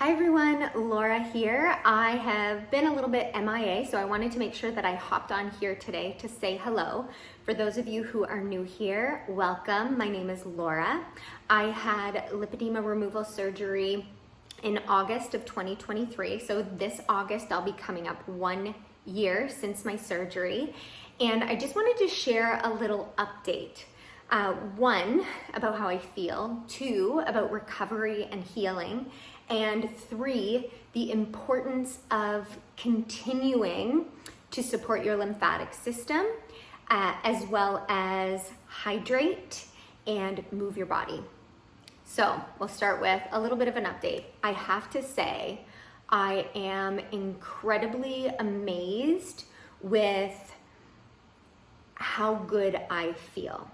Hi everyone, Laura here. I have been a little bit MIA, so I wanted to make sure that I hopped on here today to say hello. For those of you who are new here, welcome. My name is Laura. I had lipedema removal surgery in August of 2023. So this August, I'll be coming up 1 year since my surgery. And I just wanted to share a little update. One, about how I feel. Two, about recovery and healing. And three, the importance of continuing to support your lymphatic system, as well as hydrate and move your body. So we'll start with a little bit of an update. I have to say, I am incredibly amazed with how good I feel.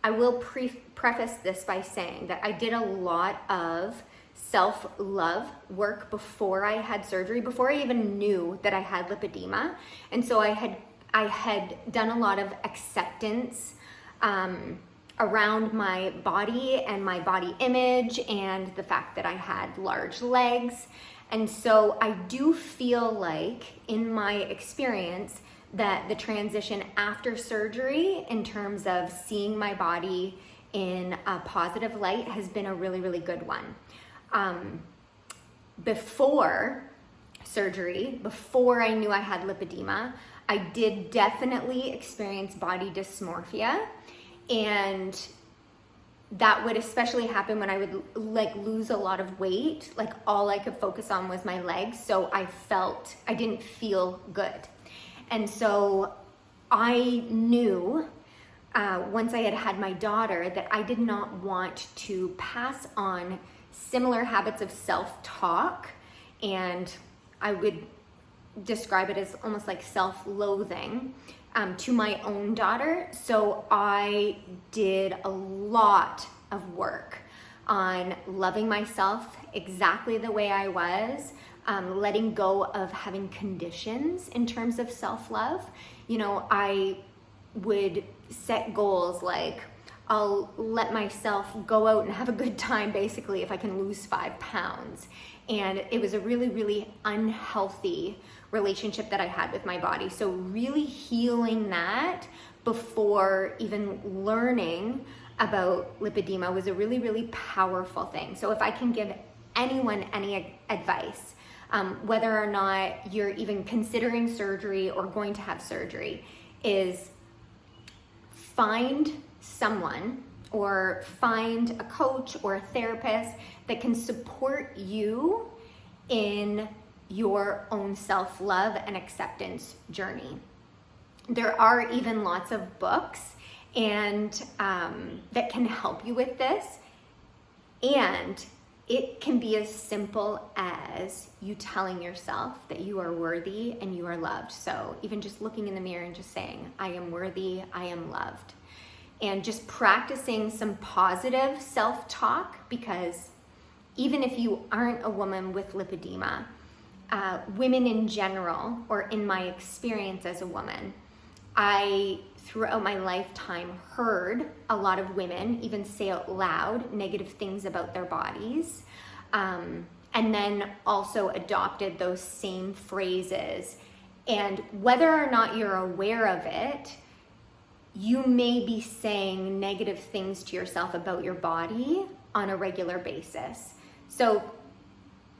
I will preface this by saying that I did a lot of self-love work before I had surgery, before I even knew that I had lipedema. And so I had done a lot of acceptance around my body and my body image and the fact that I had large legs. And so I do feel like, in my experience, that the transition after surgery in terms of seeing my body in a positive light has been a really, really good one. Before surgery, before I knew I had lipedema, I did definitely experience body dysmorphia, and that would especially happen when I would lose a lot of weight. Like, all I could focus on was my legs, so I didn't feel good. And so I knew once I had had my daughter that I did not want to pass on similar habits of self-talk, and I would describe it as almost like self-loathing to my own daughter. So I did a lot of work on loving myself exactly the way I was, letting go of having conditions in terms of self-love. You know, I would set goals like, I'll let myself go out and have a good time, basically, if I can lose 5 pounds. And it was a really, really unhealthy relationship that I had with my body. So really healing that before even learning about lipedema was a really, really powerful thing. So if I can give anyone any advice, whether or not you're even considering surgery or going to have surgery, is find someone or find a coach or a therapist that can support you in your own self-love and acceptance journey. There are even lots of books and that can help you with this, and it can be as simple as you telling yourself that you are worthy and you are loved. So even just looking in the mirror and just saying, I am worthy, I am loved. And just practicing some positive self-talk, because even if you aren't a woman with lipedema, women in general, or in my experience as a woman, I, throughout my lifetime, heard a lot of women even say out loud negative things about their bodies, and then also adopted those same phrases. And whether or not you're aware of it, you may be saying negative things to yourself about your body on a regular basis. So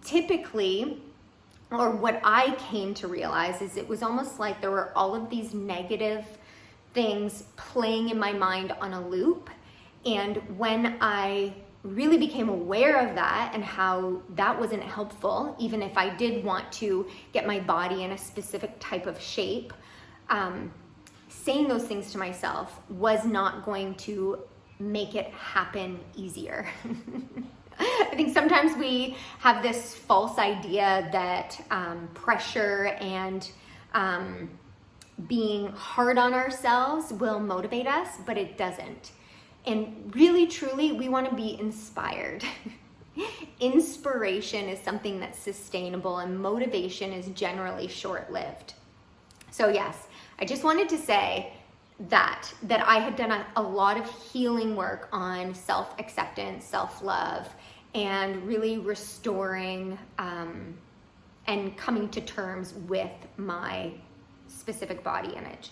typically, or what I came to realize, is it was almost like there were all of these negative things playing in my mind on a loop. And when I really became aware of that and how that wasn't helpful, even if I did want to get my body in a specific type of shape, saying those things to myself was not going to make it happen easier. I think sometimes we have this false idea that pressure and being hard on ourselves will motivate us, but it doesn't. And really, truly, we want to be inspired. Inspiration is something that's sustainable, and motivation is generally short-lived. So yes, I just wanted to say that I had done a lot of healing work on self-acceptance, self-love, and really restoring and coming to terms with my specific body image.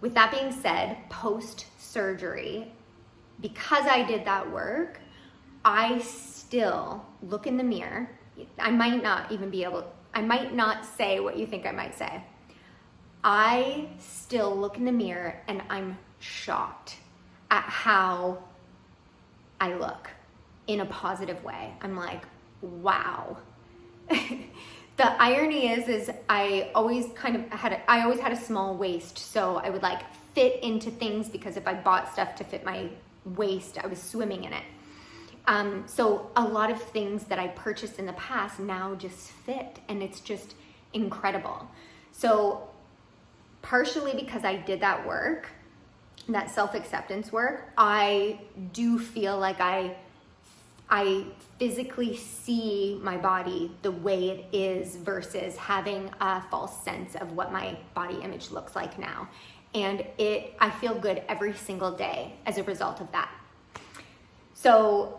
With that being said, post-surgery, because I did that work, I still look in the mirror. I might not say what you think I might say. I still look in the mirror and I'm shocked at how I look in a positive way. I'm like, wow. The irony is I always had a small waist, so I would like fit into things because if I bought stuff to fit my waist, I was swimming in it. So a lot of things that I purchased in the past now just fit, and it's just incredible. So partially because I did that work, that self-acceptance work, I do feel like I physically see my body the way it is versus having a false sense of what my body image looks like now. And I feel good every single day as a result of that. So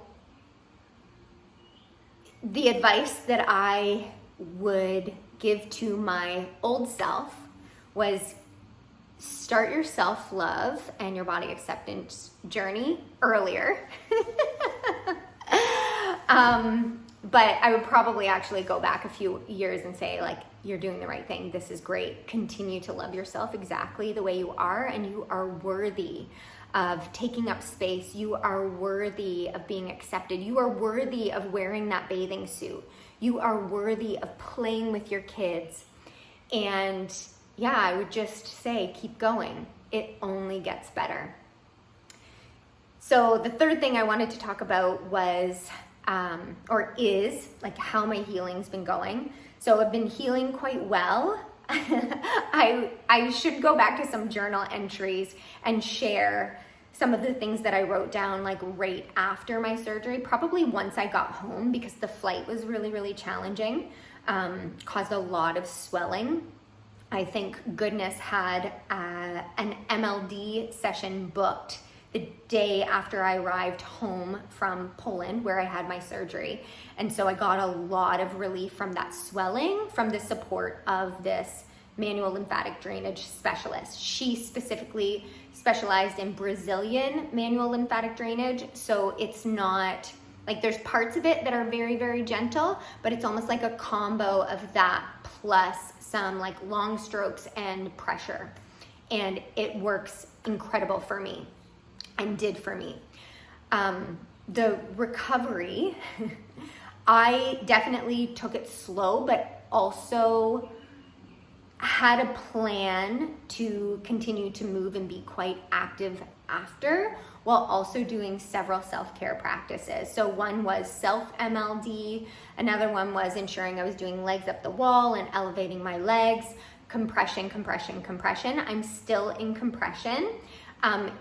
the advice that I would give to my old self was start your self-love and your body acceptance journey earlier. But I would probably actually go back a few years and say, like, you're doing the right thing. This is great. Continue to love yourself exactly the way you are, and you are worthy of taking up space. You are worthy of being accepted. You are worthy of wearing that bathing suit. You are worthy of playing with your kids. And yeah, I would just say, keep going. It only gets better. So the third thing I wanted to talk about was, is like how my healing's been going. So I've been healing quite well. I should go back to some journal entries and share some of the things that I wrote down like right after my surgery, probably once I got home, because the flight was really, really challenging, caused a lot of swelling. I think goodness had an MLD session booked the day after I arrived home from Poland, where I had my surgery. And so I got a lot of relief from that swelling from the support of this manual lymphatic drainage specialist. She specifically specialized in Brazilian manual lymphatic drainage. So it's not like, there's parts of it that are very, very gentle, but it's almost like a combo of that plus some like long strokes and pressure. And it works incredible for me. And did for me. The recovery, I definitely took it slow, but also had a plan to continue to move and be quite active after, while also doing several self-care practices. So one was self-MLD, another one was ensuring I was doing legs up the wall and elevating my legs, compression. I'm still in compression.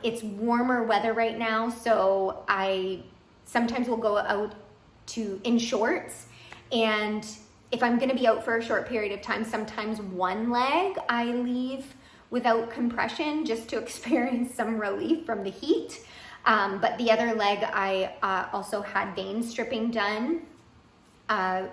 It's warmer weather right now, so I sometimes will go out in shorts, and if I'm going to be out for a short period of time, sometimes one leg I leave without compression just to experience some relief from the heat, but the other leg I also had vein stripping done in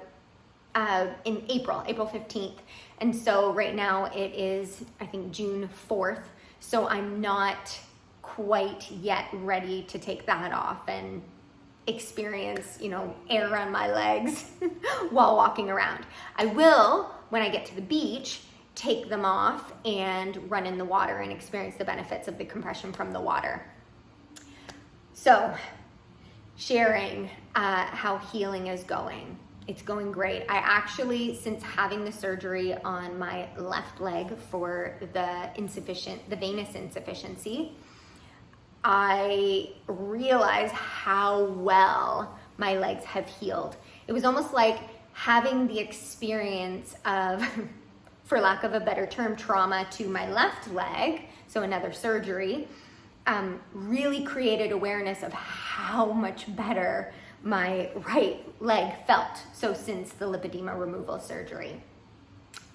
April 15th, and so right now it is, I think, June 4th. So I'm not quite yet ready to take that off and experience, air on my legs while walking around. I will, when I get to the beach, take them off and run in the water and experience the benefits of the compression from the water. So, sharing how healing is going. It's going great. I actually, since having the surgery on my left leg for the venous insufficiency, I realized how well my legs have healed. It was almost like having the experience of, for lack of a better term, trauma to my left leg, so another surgery, really created awareness of how much better my right leg felt. So since the lipedema removal surgery,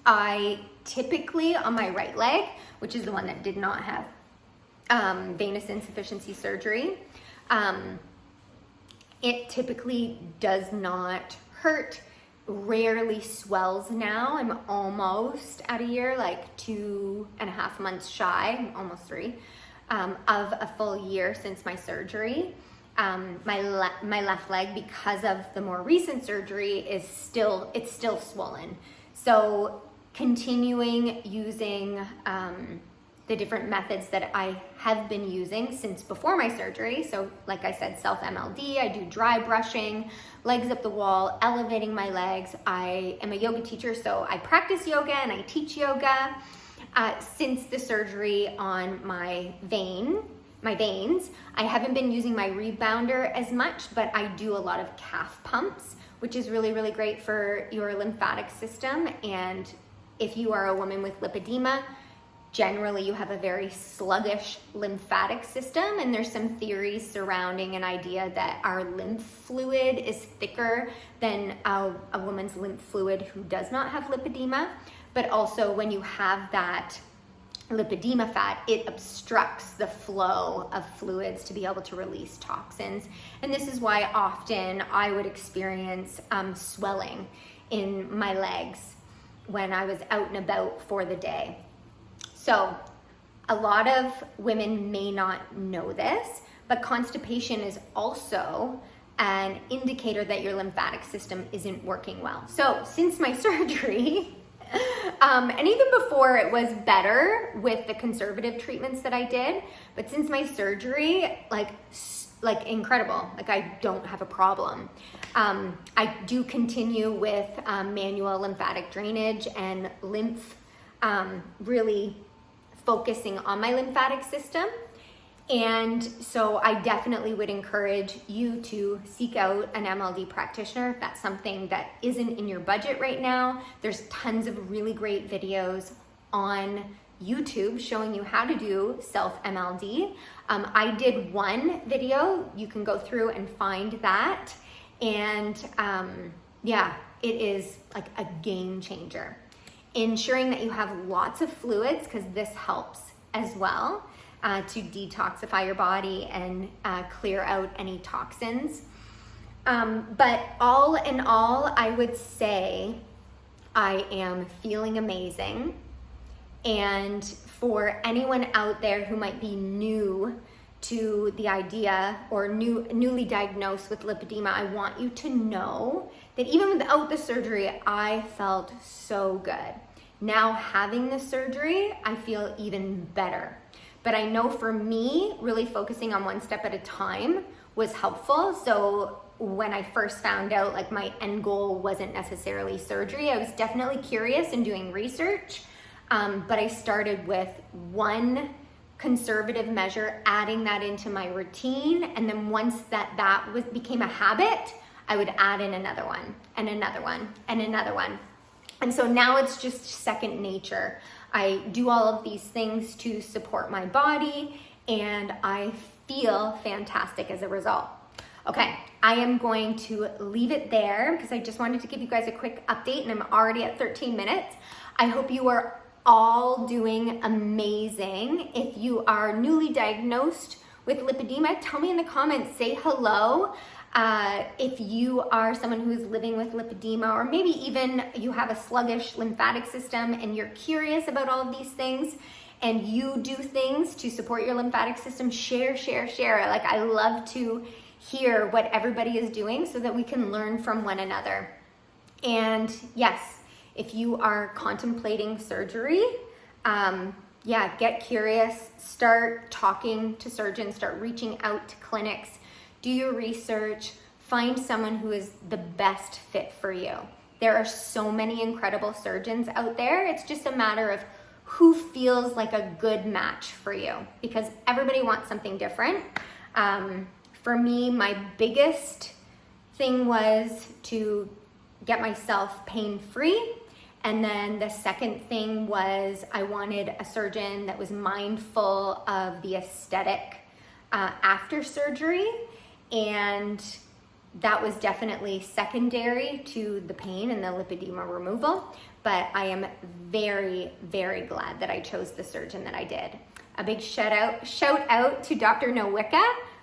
I typically on my right leg, which is the one that did not have venous insufficiency surgery, It typically does not hurt, rarely swells now. I'm almost at a year, like 2.5 months shy, almost 3, of a full year since my surgery. My left leg, because of the more recent surgery, it's still swollen. So continuing using the different methods that I have been using since before my surgery. So like I said, self-MLD, I do dry brushing, legs up the wall, elevating my legs. I am a yoga teacher, so I practice yoga and I teach yoga. Since the surgery on my veins, I haven't been using my Rebounder as much, but I do a lot of calf pumps, which is really, really great for your lymphatic system. And if you are a woman with lipedema, generally you have a very sluggish lymphatic system, and there's some theories surrounding an idea that our lymph fluid is thicker than a woman's lymph fluid who does not have lipedema. But also when you have that lipedema fat, it obstructs the flow of fluids to be able to release toxins. And this is why often I would experience swelling in my legs when I was out and about for the day. So a lot of women may not know this, but constipation is also an indicator that your lymphatic system isn't working well. So since my surgery, and even before, it was better with the conservative treatments that I did, but since my surgery, like incredible, like I don't have a problem. I do continue with manual lymphatic drainage and really focusing on my lymphatic system. And so I definitely would encourage you to seek out an MLD practitioner if that's something that isn't in your budget right now. There's tons of really great videos on YouTube showing you how to do self-MLD. I did one video, you can go through and find that. And yeah, it is like a game changer. Ensuring that you have lots of fluids, because this helps as well to detoxify your body and clear out any toxins. But all in all, I would say I am feeling amazing. And for anyone out there who might be new to the idea or newly diagnosed with lipedema, I want you to know that even without the surgery, I felt so good. Now having the surgery, I feel even better. But I know for me, really focusing on one step at a time was helpful. So when I first found out, like, my end goal wasn't necessarily surgery, I was definitely curious and doing research. But I started with one conservative measure, adding that into my routine. And then once that became a habit, I would add in another one and another one and another one. And so now it's just second nature. I do all of these things to support my body, and I feel fantastic as a result. Okay, I am going to leave it there because I just wanted to give you guys a quick update, and I'm already at 13 minutes. I hope you are all doing amazing. If you are newly diagnosed with lipedema, tell me in the comments, say hello. If you are someone who is living with lipedema, or maybe even you have a sluggish lymphatic system and you're curious about all of these things and you do things to support your lymphatic system, share. Like, I love to hear what everybody is doing so that we can learn from one another. And yes, if you are contemplating surgery, get curious, start talking to surgeons, start reaching out to clinics. Do your research, find someone who is the best fit for you. There are so many incredible surgeons out there. It's just a matter of who feels like a good match for you, because everybody wants something different. For me, my biggest thing was to get myself pain-free. And then the second thing was I wanted a surgeon that was mindful of the aesthetic after surgery. And that was definitely secondary to the pain and the lipedema removal. But I am very, very glad that I chose the surgeon that I did. A big shout out to Dr. Nowicka.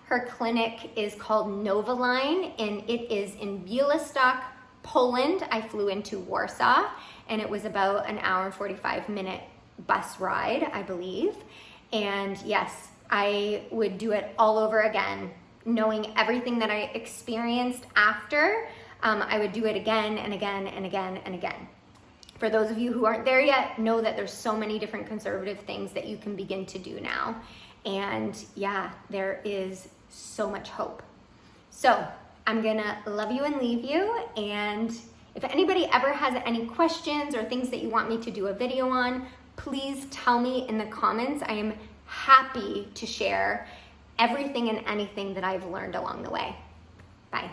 Her clinic is called Novaline, and it is in Białystok, Poland. I flew into Warsaw, and it was about an hour and 45-minute bus ride, I believe. And yes, I would do it all over again, knowing everything that I experienced after. I would do it again and again and again and again. For those of you who aren't there yet, know that there's so many different conservative things that you can begin to do now. And yeah, there is so much hope. So I'm gonna love you and leave you. And if anybody ever has any questions or things that you want me to do a video on, please tell me in the comments. I am happy to share everything and anything that I've learned along the way. Bye.